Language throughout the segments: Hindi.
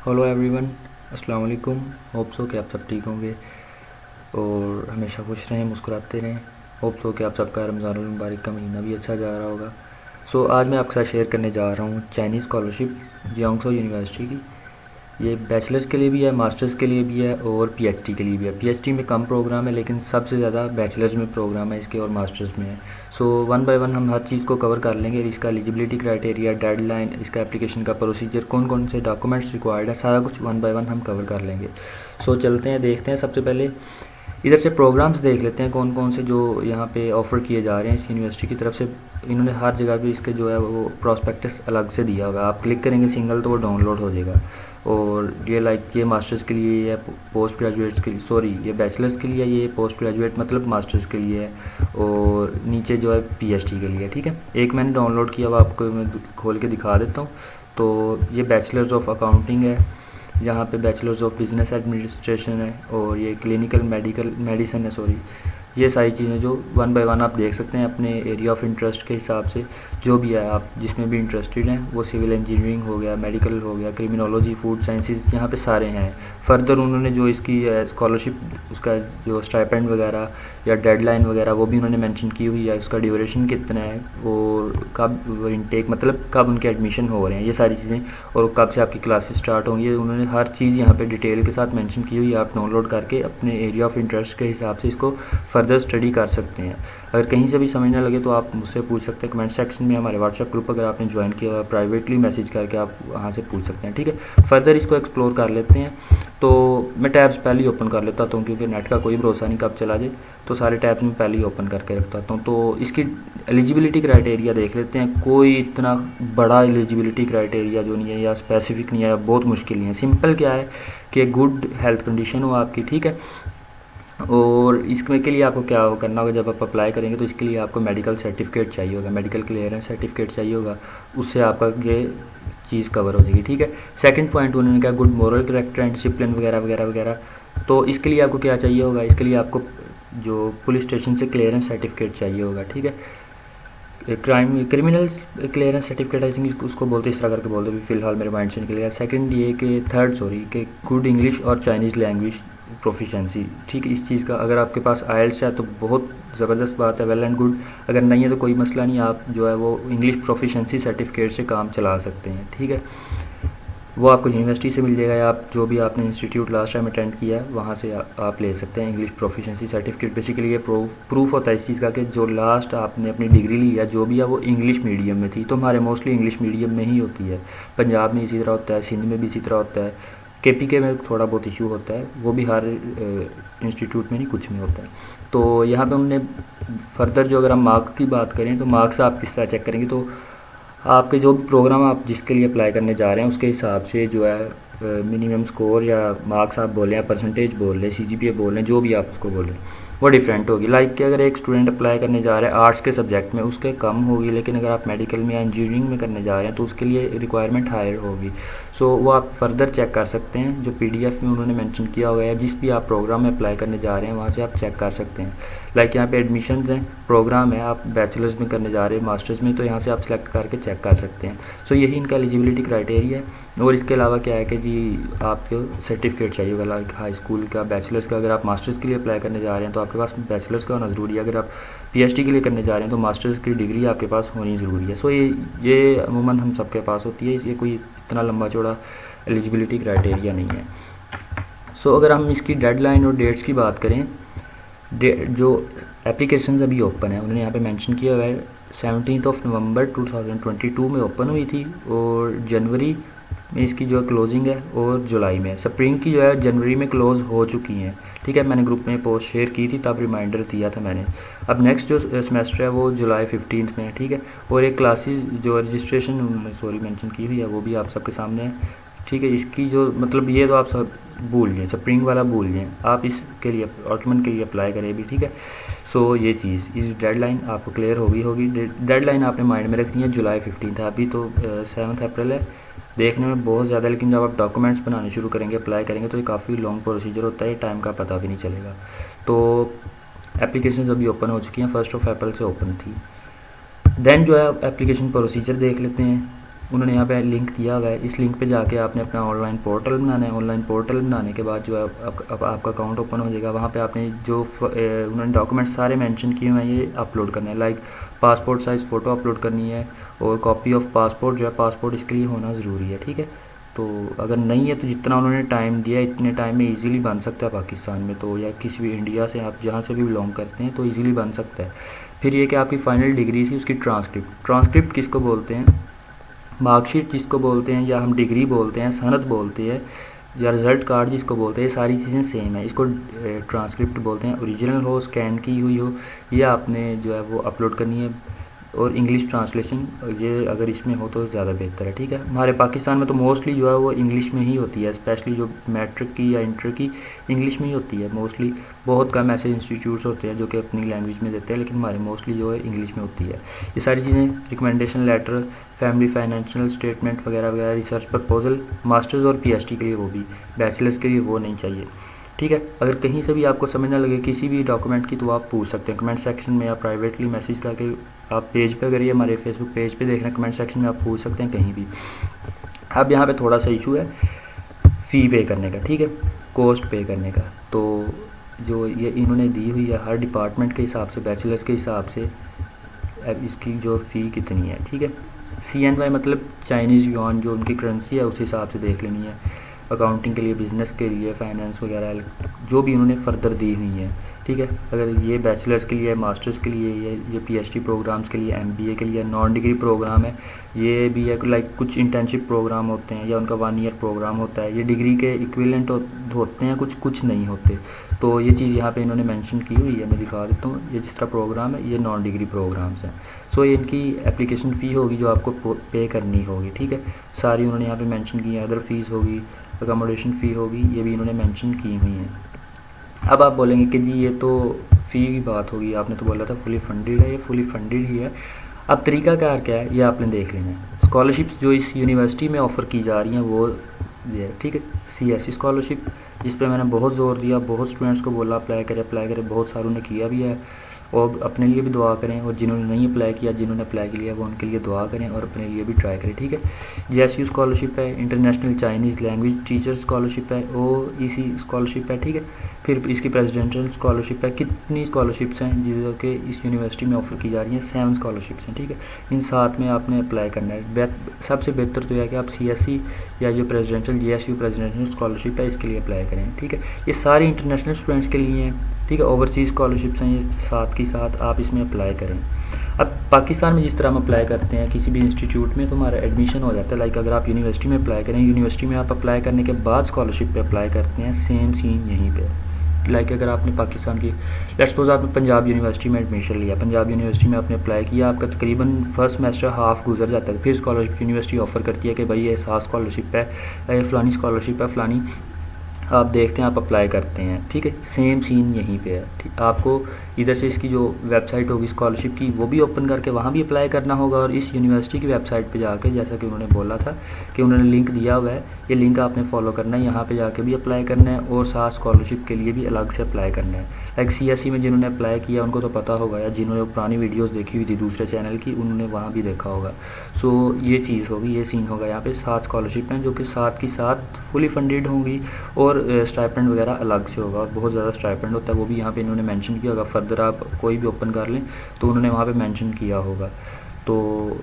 हेलो एवरीवन, अस्सलाम वालेकुम। होप सो कि आप सब ठीक होंगे और हमेशा खुश रहें, मुस्कुराते रहें। होप सो कि आप सबका रमज़ानुल मुबारक का महीना भी अच्छा जा रहा होगा। आज मैं आपके साथ शेयर करने जा रहा हूँ चाइनीज़ स्कॉलरशिप जियांगसो यूनिवर्सिटी की। ये बैचलर्स के लिए भी है, मास्टर्स के लिए भी है और पीएचडी के लिए भी है। पीएचडी में कम प्रोग्राम है लेकिन सबसे ज़्यादा बैचलर्स में प्रोग्राम है इसके और मास्टर्स में है। वन बाय वन हम हर चीज़ को कवर कर लेंगे। इसका एलिजिबिलिटी क्राइटेरिया, डेडलाइन, इसका एप्लीकेशन का प्रोसीजर, कौन कौन से डॉक्यूमेंट्स रिक्वायर्ड है, सारा कुछ वन बाय वन हम कवर कर लेंगे। चलते हैं, देखते हैं। सबसे पहले इधर से प्रोग्राम्स देख लेते हैं कौन कौन से जो यहाँ पे ऑफ़र किए जा रहे हैं इस यूनिवर्सिटी की तरफ से। इन्होंने हर जगह पे इसके जो है वो प्रॉस्पेक्टस अलग से दिया हुआ है। आप क्लिक करेंगे सिंगल तो वो डाउनलोड हो जाएगा। और ये ये मास्टर्स के लिए है, पोस्ट ग्रेजुएट्स के लिए, सॉरी ये बैचलर्स के लिए है, ये पोस्ट ग्रेजुएट मतलब मास्टर्स के लिए है और नीचे जो है पीएचडी के लिए। ठीक है, एक मैंने डाउनलोड किया हुआ, आपको मैं खोल के दिखा देता हूँ। तो ये बैचलर्स ऑफ अकाउंटिंग है, यहाँ पे बैचलर्स ऑफ बिजनेस एडमिनिस्ट्रेशन है और ये क्लिनिकल मेडिकल मेडिसिन है, सॉरी। ये सारी चीज़ें जो वन बाय वन आप देख सकते हैं अपने एरिया ऑफ इंटरेस्ट के हिसाब से। जो भी है आप जिसमें भी इंटरेस्टेड हैं, वो सिविल इंजीनियरिंग हो गया, मेडिकल हो गया, क्रिमिनोलॉजी, फूड साइंसेज, यहाँ पे सारे हैं। फर्दर उन्होंने जो इसकी स्कॉलरशिप, उसका जो स्टाइपेंड वगैरह या डेडलाइन वगैरह वो भी उन्होंने मेंशन की हुई है। उसका ड्यूरेशन कितना है और कब इनटेक मतलब कब उनके एडमिशन हो रहे हैं, ये सारी चीज़ें, और कब से आपकी क्लासेस स्टार्ट होंगी, ये उन्होंने हर चीज़ यहाँ पे डिटेल के साथ मेंशन की हुई है। आप डाउनलोड करके अपने एरिया ऑफ इंटरेस्ट के हिसाब से इसको फर्दर स्टडी कर सकते हैं। अगर कहीं से भी समझ ना लगे तो आप मुझसे पूछ सकते हैं कमेंट सेक्शन में। हमारे व्हाट्सएप ग्रुप अगर आपने ज्वाइन किया हुआ है, प्राइवेटली मैसेज करके आप वहाँ से पूछ सकते हैं। ठीक है, फर्दर इसको एक्सप्लोर कर लेते हैं। तो मैं टैब्स पहले ही ओपन कर लेता हूँ क्योंकि नेट का कोई भरोसा नहीं कब चला जाए, तो सारे टैब्स में पहले ही ओपन करके रखता हूँ। तो इसकी एलिजिबिलिटी क्राइटेरिया देख लेते हैं। कोई इतना बड़ा एलिजिबिलिटी क्राइटेरिया जो नहीं है या स्पेसिफिक नहीं है, बहुत मुश्किल नहीं है। सिंपल क्या है कि गुड हेल्थ कंडीशन हो आपकी, ठीक है। और इसमें के लिए आपको क्या करना होगा, जब आप अप्लाई करेंगे तो इसके लिए आपको मेडिकल सर्टिफिकेट चाहिए होगा, मेडिकल क्लियरेंस सर्टिफिकेट चाहिए होगा। उससे आपका ये चीज़ कवर हो जाएगी। ठीक है, सेकंड पॉइंट उन्होंने कहा good moral character and discipline वगैरह वगैरह वगैरह। तो इसके लिए आपको क्या चाहिए होगा, इसके लिए आपको जो पुलिस स्टेशन से क्लियरेंस सर्टिफिकेट चाहिए होगा। ठीक है, criminal clearance certificate, I think उसको बोलते इस तरह करके बोलते भी, फिलहाल मेरे माइंड से निकल गया। सेकंड ये कि थर्ड सॉरी कि गुड इंग्लिश और चाइनीज़ लैंग्वेज प्रोफिशेंसी। ठीक है, इस चीज़ का अगर आपके पास आइल्स है तो बहुत ज़बरदस्त बात है, वेल एंड गुड। अगर नहीं है तो कोई मसला नहीं, आप जो है वो इंग्लिश प्रोफिशेंसी सर्टिफिकेट से काम चला सकते हैं। ठीक है, वो आपको यूनिवर्सिटी से मिल जाएगा या आप जो भी आपने इंस्टीट्यूट लास्ट टाइम अटेंड किया है वहाँ से आप ले सकते हैं इंग्लिश प्रोफिशेंसी सर्टिफिकेट। बेसिकली ये प्रूफ होता है इस चीज़ का कि जो लास्ट आपने अपनी डिग्री ली है जो भी है वो इंग्लिश मीडियम में थी। तो हमारे मोस्टली इंग्लिश मीडियम में ही होती है, पंजाब में इसी तरह होता है, सिंध में भी इसी तरह होता है, केपीके में थोड़ा बहुत इशू होता है, वो भी हर इंस्टीट्यूट में नहीं कुछ में होता है। तो यहाँ पे हमने फर्दर जो अगर हम मार्क्स की बात करें तो मार्क्स आप किस तरह चेक करेंगे, तो आपके जो भी प्रोग्राम आप जिसके लिए अप्लाई करने जा रहे हैं उसके हिसाब से जो है मिनिमम स्कोर या मार्क्स आप बोलें या परसेंटेज बोल लें, सीजीपीए बोल लें, जो भी आप उसको बोलें वो डिफरेंट होगी। लाइक कि अगर एक स्टूडेंट अप्लाई करने जा रहा है आर्ट्स के सब्जेक्ट में उसके कम होगी, लेकिन अगर आप मेडिकल में या इंजीनियरिंग में करने जा रहे हैं तो उसके लिए रिक्वायरमेंट हायर होगी। वो आप फर्दर चेक कर सकते हैं, जो पीडीएफ में उन्होंने मेंशन किया हुआ है, जिस भी आप प्रोग्राम में अप्लाई करने जा रहे हैं वहाँ से आप चेक कर सकते हैं। लाइक यहाँ पे एडमिशन्स हैं, प्रोग्राम है, आप बैचलर्स में करने जा रहे हैं, मास्टर्स में, तो यहाँ से आप सेलेक्ट करके चेक कर सकते हैं। यही इनका एलिजिबिलिटी क्राइटेरिया है। और इसके अलावा क्या है कि जी आपको सर्टिफिकेट चाहिए होगा, लाइक हाई स्कूल का, बैचलर्स का। अगर आप मास्टर्स के लिए अप्लाई करने जा रहे हैं तो आपके पास बैचलर्स का होना ज़रूरी है। अगर आप पीएचडी के लिए करने जा रहे हैं तो मास्टर्स की डिग्री आपके पास होनी ज़रूरी है। ये अमूमन हम सबके पास होती है, ये कोई इतना लंबा चौड़ा एलिजिबिलिटी क्राइटेरिया नहीं है। अगर हम इसकी डेडलाइन और डेट्स की बात करें, जो एप्लीकेशन अभी ओपन है उन्होंने यहाँ पे मेंशन किया हुआ है 17 नवंबर 2022 में ओपन हुई थी और जनवरी में इसकी जो है क्लोजिंग है और जुलाई में। स्प्रिंग की जो है जनवरी में क्लोज हो चुकी हैं। ठीक है, मैंने ग्रुप में पोस्ट शेयर की थी तब रिमाइंडर दिया था मैंने। अब नेक्स्ट जो सेमेस्टर है वो जुलाई 15 में है। ठीक है, और एक क्लासेस जो रजिस्ट्रेशन उन्होंने मेंशन की हुई है वो भी आप सबके सामने है। ठीक है, इसकी जो मतलब ये तो आप सब भूल जाएँ, स्प्रिंग वाला भूल जाएँ, आप इसके लिए ऑटोमन के लिए अप्लाई करें भी। ठीक है, ये चीज़ इस डेडलाइन आपको क्लियर होगी। डेडलाइन आपने माइंड में रखनी है जुलाई 15 है। अभी तो 7 अप्रैल है, देखने में बहुत ज़्यादा, लेकिन जब आप डॉक्यूमेंट्स बनाने शुरू करेंगे, अप्लाई करेंगे तो ये काफ़ी लॉन्ग प्रोसीजर होता है, टाइम का पता भी नहीं चलेगा। तो एप्लीकेशन अभी ओपन हो चुकी हैं, 1 अप्रैल से ओपन थी। देन जो है एप्लीकेशन प्रोसीजर देख लेते हैं। उन्होंने यहाँ पे लिंक दिया हुआ है। इस लिंक पे जाके आपने अपना ऑनलाइन पोर्टल बनाना है। ऑनलाइन पोर्टल बनाने के बाद जो है अब आपका अकाउंट ओपन हो जाएगा। वहाँ पे आपने जो उन्होंने डॉक्यूमेंट सारे मेंशन किए हुए हैं ये अपलोड करना है। Like passport size photo upload करनी है और कॉपी ऑफ पासपोर्ट जो है, पासपोर्ट इसके लिए होना ज़रूरी है, ठीक है। तो अगर नहीं है तो जितना उन्होंने टाइम दिया है इतने टाइम में इजीली बन सकता है पाकिस्तान में, तो या किसी भी इंडिया से आप जहाँ से भी बिलोंग करते हैं तो इजीली बन सकता है। फिर ये कि आपकी फ़ाइनल डिग्री थी उसकी ट्रांसक्रिप्ट किसको बोलते हैं, मार्कशीट जिसको बोलते हैं, या हम डिग्री बोलते हैं, सनद बोलते हैं, या रिज़ल्ट कार्ड जिसको बोलते हैं, सारी चीज़ें सेम है। इसको ट्रांसक्रिप्ट बोलते हैं। ओरिजिनल हो, स्कैन की हुई हो, या आपने जो है वो अपलोड करनी है। और इंग्लिश ट्रांसलेशन ये अगर इसमें हो तो ज़्यादा बेहतर है, ठीक है। हमारे पाकिस्तान में तो मोस्टली जो है वो इंग्लिश में ही होती है, स्पेशली जो मैट्रिक की या इंटर की इंग्लिश में ही होती है मोस्टली। बहुत कम ऐसे इंस्टीट्यूट्स होते हैं जो कि अपनी लैंग्वेज में देते हैं, लेकिन हमारे मोस्टली जो है इंग्लिश में होती है। ये सारी चीज़ें recommendation letter, family financial statement वगैरह वगैरह, रिसर्च प्रपोजल, मास्टर्स और पीएचडी के लिए वो भी, बैचलर्स के लिए वो नहीं चाहिए, ठीक है। अगर कहीं से भी आपको समझ ना लगे किसी भी डॉक्यूमेंट की तो आप पूछ सकते हैं कमेंट सेक्शन में, या प्राइवेटली मैसेज करके आप पेज पे, अगर ये हमारे फेसबुक पेज पे देख रहे हैं, कमेंट सेक्शन में आप पूछ सकते हैं कहीं भी। अब यहाँ पे थोड़ा सा इशू है फ़ी पे करने का, ठीक है, कॉस्ट पे करने का। तो जो ये इन्होंने दी हुई है हर डिपार्टमेंट के हिसाब से, बैचलर्स के हिसाब से अब इसकी जो फ़ी कितनी है, ठीक है। CNY मतलब चाइनीज़ युआन, जो उनकी करेंसी है उस हिसाब से देख लेनी है। अकाउंटिंग के लिए, बिज़नेस के लिए, फाइनेंस वगैरह जो भी उन्होंने फ़र्दर दी हुई है, ठीक है। अगर ये बैचलर्स के लिए, मास्टर्स के लिए, ये PhD प्रोग्राम्स के लिए, MBA के लिए, नॉन डिग्री प्रोग्राम है, ये भी है। लाइक कुछ इंटर्नशिप प्रोग्राम होते हैं या उनका 1 ईयर प्रोग्राम होता है, ये डिग्री के इक्विवेलेंट होते हैं, कुछ नहीं होते। तो ये चीज़ यहाँ पे इन्होंने मेंशन की हुई है, मैं दिखा देता हूँ। ये जिस तरह प्रोग्राम है ये नॉन डिग्री प्रोग्राम्स हैं। सो ये इनकी एप्लीकेशन फ़ी होगी जो आपको पे करनी होगी, ठीक है। सारी उन्होंने यहाँ पे मेंशन की है। अदर फीस होगी, अकोमोडेशन फ़ी होगी, ये भी इन्होंने मेंशन की हुई हैं। अब आप बोलेंगे कि जी ये तो फ़ी की बात होगी, आपने तो बोला था फुली फंडेड है, ये फुली फंडेड ही है। अब तरीक़ाकार क्या है ये आपने देख लेना है। स्कॉलरशिप्स जो इस यूनिवर्सिटी में ऑफ़र की जा रही हैं वो ये है, ठीक है। CSE स्कॉलरशिप, जिस पर मैंने बहुत ज़ोर दिया, बहुत स्टूडेंट्स को बोला अप्लाई करें, बहुत सारों ने किया भी है। और अपने लिए भी दुआ करें, और जिन्होंने नहीं अप्लाई किया, जिन्होंने अप्लाई किया वो उनके लिए दुआ करें और अपने लिए भी ट्राई करें, ठीक है। JSU स्कॉलरशिप है, international Chinese language teacher scholarship है, OEC स्कॉलरशिप है, ठीक है। फिर इसकी प्रेसिडेंशियल स्कॉलरशिप है। कितनी स्कॉलरशिप्स हैं जो कि इस यूनिवर्सिटी में ऑफ़र की जा रही हैं? 7 स्कॉलरशिप्स हैं, ठीक है। इन 7 में आपने अप्लाई करना है। सबसे बेहतर तो यह है कि आप CSE या जो प्रेसिडेंशियल JSU प्रेसिडेंशियल स्कॉलरशिप है इसके लिए अप्लाई करें, ठीक है। ये सारी इंटरनेशनल स्टूडेंट्स के लिए हैं, ठीक है। ओवरसीज़ स्कॉलरशिप्स हैं ये साथ की साथ, आप इसमें अप्लाई करें। अब पाकिस्तान में जिस तरह हम अप्लाई करते हैं किसी भी इंस्टीट्यूट में तो हमारा एडमिशन हो जाता है। लाइक अगर आप यूनिवर्सिटी में अप्लाई करें, यूनिवर्सिटी में आप अप्लाई करने के बाद स्कॉलरशिप पे अप्लाई करते हैं, सेम सीन यहीं पे। लाइक अगर आपने पाकिस्तान की, लेट्स सपोज आपने पंजाब यूनिवर्सिटी में एडमिशन लिया, पंजाब यूनिवर्सिटी में आपने अप्लाई किया, आपका तकरीबन फर्स्ट सेमेस्टर हाफ गुजर जाता है, फिर स्कॉलरशिप यूनिवर्सिटी ऑफ़र करती है कि भाई ये 7 स्कॉलरशिप है, ये फ़लानी स्कॉलरशिप है फ़लानी, आप देखते हैं, आप अप्लाई करते हैं, ठीक है। सेम सीन यहीं पे है, ठीक। आपको इधर से इसकी जो वेबसाइट होगी स्कॉलरशिप की वो भी ओपन करके वहाँ भी अप्लाई करना होगा, और इस यूनिवर्सिटी की वेबसाइट पे जाके, जैसा कि उन्होंने बोला था कि उन्होंने लिंक दिया हुआ है, ये लिंक आपने फॉलो करना है, यहाँ पे जाके भी अप्लाई करना है, और साथ स्कॉलरशिप के लिए भी अलग से अप्लाई करना है। लाइक CSE में जिन्होंने अप्लाई किया उनको तो पता होगा, या जिन्होंने पुरानी वीडियोस देखी हुई थी दूसरे चैनल की उन्होंने वहाँ भी देखा होगा। सो ये चीज़ होगी, ये सीन होगा। यहाँ पे 7 स्कॉलरशिप हैं जो कि साथ की साथ फुली फंडेड होंगी, और स्टाइपेंड वगैरह अलग से होगा, और बहुत ज़्यादा स्टाइपेंड होता है, वो भी यहाँ पे इन्होंने मेंशन किया होगा। फर्दर आप कोई भी ओपन कर लें तो उन्होंने वहाँ पे मेंशन किया होगा, तो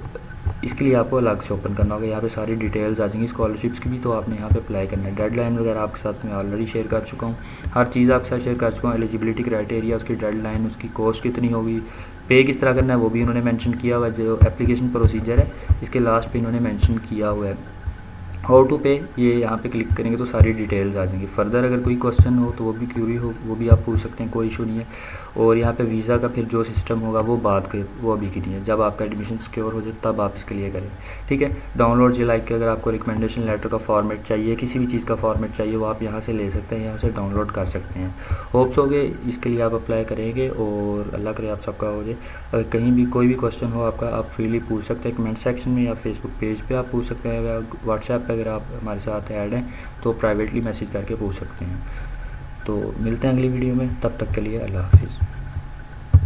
इसके लिए आपको अलग से ओपन करना होगा। यहाँ पे सारी डिटेल्स आ जाएंगी स्कॉलरशिप्स की भी, तो आपने यहाँ पे अप्लाई करना है। डेडलाइन वगैरह आपके साथ मैं ऑलरेडी शेयर कर चुका हूँ, हर चीज़ आपके साथ शेयर कर चुका हूँ। एलिजिबिलिटी क्राइटेरिया, उसकी डेडलाइन, उसकी कॉस्ट कितनी होगी, पे किस तरह करना है वो भी इन्होंने मेंशन किया हुआ है। जो एप्लीकेशन प्रोसीजर है इसके लास्ट पे इन्होंने मेंशन किया हुआ है। हाउ टू पे, ये यहाँ पे क्लिक करेंगे तो सारी डिटेल्स आ जाएंगी। फर्दर अगर कोई क्वेश्चन हो तो वो भी क्यूरी हो वो भी आप पूछ सकते हैं, कोई इशू नहीं है। और यहाँ पे वीज़ा का फिर जो सिस्टम होगा वो बात के वो अभी की नहीं है, जब आपका एडमिशन सिक्योर हो जाए तब आप इसके लिए करें, ठीक है। डाउनलोड ये लाइक अगर आपको रिकमेंडेशन लेटर का फॉर्मेट चाहिए, किसी भी चीज़ का फॉर्मेट चाहिए, वो आप यहाँ से ले सकते हैं, यहाँ से डाउनलोड कर सकते हैं। होप्स हो गए इसके लिए आप अप्लाई करेंगे, और अल्लाह करे आप सबका हो जाए। अगर कहीं भी कोई भी क्वेश्चन हो आपका, आप फ्रीली पूछ सकते हैं कमेंट सेक्शन में, या फेसबुक पेज पे आप पूछ सकते हैं, या व्हाट्सएप पे अगर आप हमारे साथ ऐड हैं तो प्राइवेटली मैसेज करके पूछ सकते हैं। तो मिलते हैं अगली वीडियो में, तब तक के लिए अल्लाह हाफिज़।